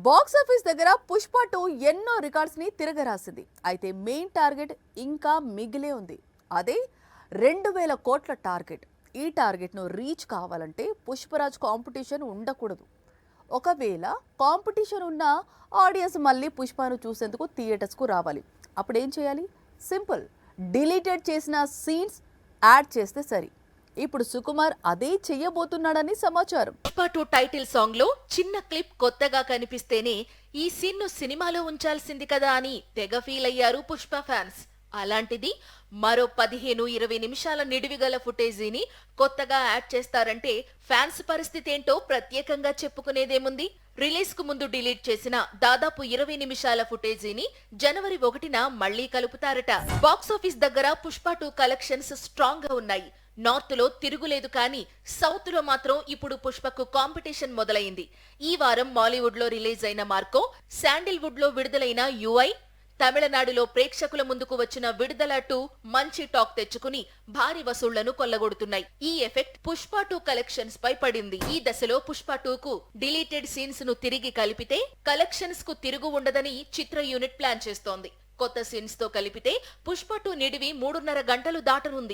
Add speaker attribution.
Speaker 1: Box office దగ్గర పుష్ప 2 ఎన్నో records ని తిరగరాసింది. అయితే మెయిన్ టార్గెట్ ఇంకా మిగిలే ఉంది. అదే 2000 కోట్ల టార్గెట్. ఈ టార్గెట్ ను రీచ్ కావాలంటే పుష్పరాజ్ కాంపిటీషన్ ఉండకూడదు. ఒకవేళ కాంపిటీషన్ ఉన్నా ఆడియన్స్ మళ్ళీ పుష్పను చూసేందుకు థియేటర్స్ కు రావాలి. అప్పుడు ఏం చేయాలి? సింపుల్, డిలీటెడ్ చేసిన సీన్స్ యాడ్ చేస్తే సరి. ఇప్పుడు సుకుమార్ అదే చెయ్యబోతున్నాడని సమాచారం.
Speaker 2: పుష్ప 2 టైటిల్ సాంగ్ లో చిన్న క్లిప్ కొత్తగా కనిపిస్తేనే ఈ సీన్ ను సినిమాలో ఉంచాల్సింది కదా అని తెగ ఫీల్ అయ్యారు పుష్ప ఫ్యాన్స్. అలాంటిది మరో 15-20 నిమిషాల నిడివిగల ఫుటేజీని కొత్తగా యాడ్ చేస్తారంటే ఫ్యాన్స్ పరిస్థితి ఏంటో ప్రత్యేకంగా చెప్పుకునేదేముంది? రిలీజ్ కు ముందు డిలీట్ చేసిన దాదాపు 20 నిమిషాల ఫుటేజీని జనవరి 1న మళ్లీ కలుపుతారట. బాక్సాఫీస్ దగ్గర పుష్ప 2 కలెక్షన్స్ స్ట్రాంగ్ గా ఉన్నాయి. నార్త్ లో తిరుగులేదు కానీ సౌత్ లో మాత్రం ఇప్పుడు పుష్పకు కాంపిటీషన్ మొదలైంది. ఈ వారం మాలీవుడ్ లో రిలీజ్ అయిన మార్కో, శాండిల్వుడ్ లో విడుదలైన యుఐ, తమిళనాడులో ప్రేక్షకుల ముందుకు వచ్చిన విడుదల 2 మంచి టాక్ తెచ్చుకుని భారీ వసూళ్లను కొల్లగొడుతున్నాయి. ఈ ఎఫెక్ట్ పుష్ప 2 కలెక్షన్స్ పై పడింది. ఈ దశలో పుష్ప 2 కు డిలీటెడ్ సీన్స్ ను తిరిగి కలిపితే కలెక్షన్స్ కు తిరుగు ఉండదని చిత్ర యూనిట్ ప్లాన్ చేస్తోంది. కొత్త సీన్స్ తో కలిపితే పుష్ప 2 నిడివి 3.5 గంటలు దాటనుంది.